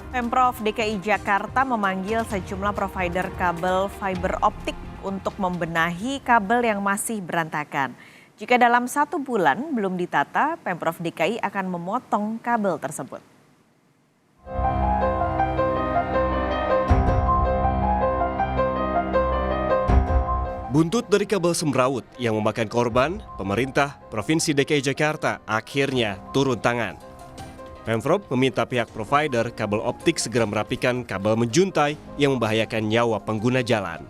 Pemprov DKI Jakarta memanggil sejumlah provider kabel fiber optik untuk membenahi kabel yang masih berantakan. Jika dalam 1 bulan belum ditata, Pemprov DKI akan memotong kabel tersebut. Buntut dari kabel semrawut yang memakan korban, pemerintah Provinsi DKI Jakarta akhirnya turun tangan. Pemprov meminta pihak provider kabel optik segera merapikan kabel menjuntai yang membahayakan nyawa pengguna jalan.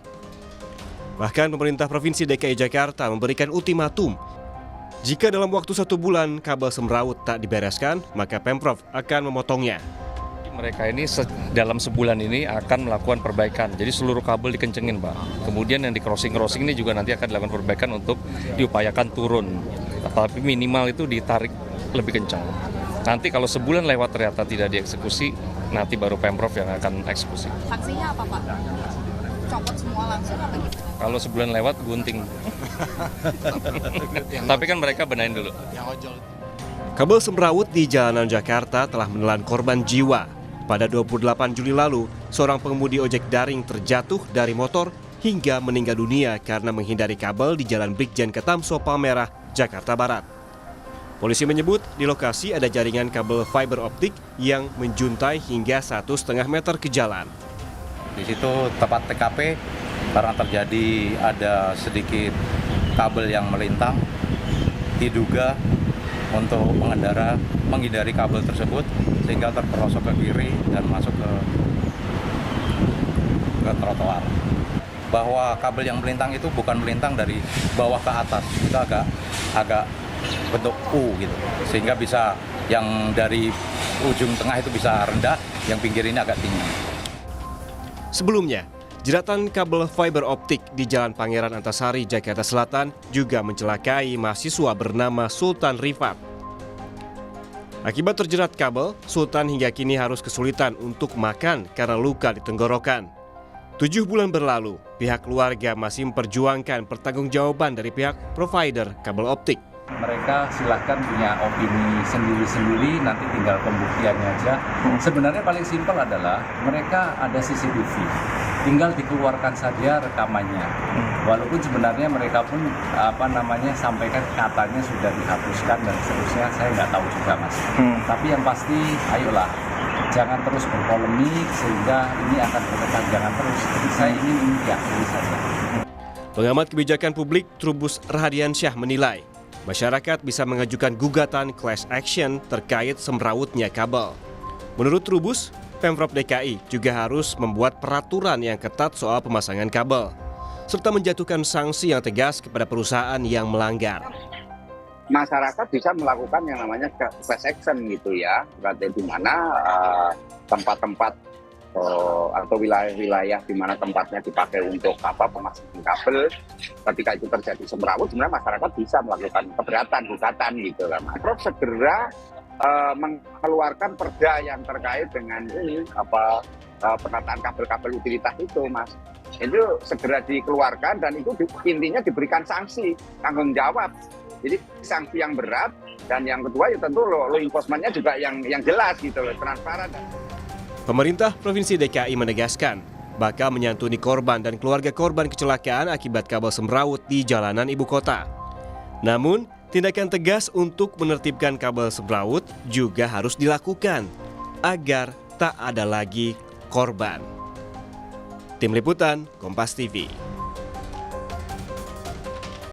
Bahkan pemerintah Provinsi DKI Jakarta memberikan ultimatum. Jika dalam waktu 1 bulan kabel semrawut tak dibereskan, maka Pemprov akan memotongnya. Mereka ini dalam sebulan ini akan melakukan perbaikan. Jadi seluruh kabel dikencengin, Pak. Kemudian yang di crossing ini juga nanti akan dilakukan perbaikan untuk diupayakan turun. Tapi minimal itu ditarik lebih kencang. Nanti kalau sebulan lewat ternyata tidak dieksekusi, nanti baru Pemprov yang akan eksekusi. Sanksinya apa, Pak? Copot semua langsung apa gitu? Kalau sebulan lewat, gunting. Tapi kan mereka benahin dulu. Kabel semrawut di jalanan Jakarta telah menelan korban jiwa. Pada 28 Juli lalu, seorang pengemudi ojek daring terjatuh dari motor hingga meninggal dunia karena menghindari kabel di Jalan Brigjen Ketamso Palmerah, Jakarta Barat. Polisi menyebut di lokasi ada jaringan kabel fiber optik yang menjuntai hingga 1,5 meter ke jalan. Di situ tepat TKP karena terjadi ada sedikit kabel yang melintang, diduga untuk pengendara menghindari kabel tersebut sehingga terperosok ke kiri dan masuk ke trotoar. Bahwa kabel yang melintang itu bukan melintang dari bawah ke atas, itu agak bentuk U gitu, sehingga bisa yang dari ujung tengah itu bisa rendah, yang pinggir ini agak tinggi. Sebelumnya, jeratan kabel fiber optik di Jalan Pangeran Antasari, Jakarta Selatan juga mencelakai mahasiswa bernama Sultan Rifat. Akibat terjerat kabel, Sultan hingga kini harus kesulitan untuk makan karena luka di tenggorokan. 7 bulan berlalu, pihak keluarga masih memperjuangkan pertanggungjawaban dari pihak provider kabel optik. Mereka silahkan punya opini sendiri-sendiri, nanti tinggal pembuktiannya aja. Sebenarnya paling simpel adalah mereka ada CCTV, tinggal dikeluarkan saja rekamannya. Walaupun sebenarnya mereka pun sampaikan katanya sudah dihapuskan dan seterusnya, saya nggak tahu juga, Mas. Tapi yang pasti, ayolah, jangan terus berpolemik sehingga ini akan berkepanjangan terus. Jadi saya ingin diakui saja. Pengamat kebijakan publik Trubus Rahadiansyah menilai, masyarakat bisa mengajukan gugatan class action terkait semrawutnya kabel. Menurut Trubus, Pemprov DKI juga harus membuat peraturan yang ketat soal pemasangan kabel, serta menjatuhkan sanksi yang tegas kepada perusahaan yang melanggar. Masyarakat bisa melakukan yang namanya class action gitu ya, berarti di mana tempat-tempat atau wilayah-wilayah di mana tempatnya dipakai untuk pemasangan kabel, ketika itu terjadi semrawut, sebenarnya masyarakat bisa melakukan keberatan, gugatan gitu kan. Pemprov segera mengeluarkan perda yang terkait dengan ini penataan kabel-kabel utilitas itu, Mas. Itu segera dikeluarkan dan itu intinya diberikan sanksi tanggung jawab. Jadi sanksi yang berat, dan yang kedua ya tentu law enforcement-nya juga yang jelas gitu loh, transparan. Pemerintah Provinsi DKI menegaskan bakal menyantuni korban dan keluarga korban kecelakaan akibat kabel semrawut di jalanan ibu kota. Namun, tindakan tegas untuk menertibkan kabel semrawut juga harus dilakukan agar tak ada lagi korban. Tim Liputan, Kompas TV.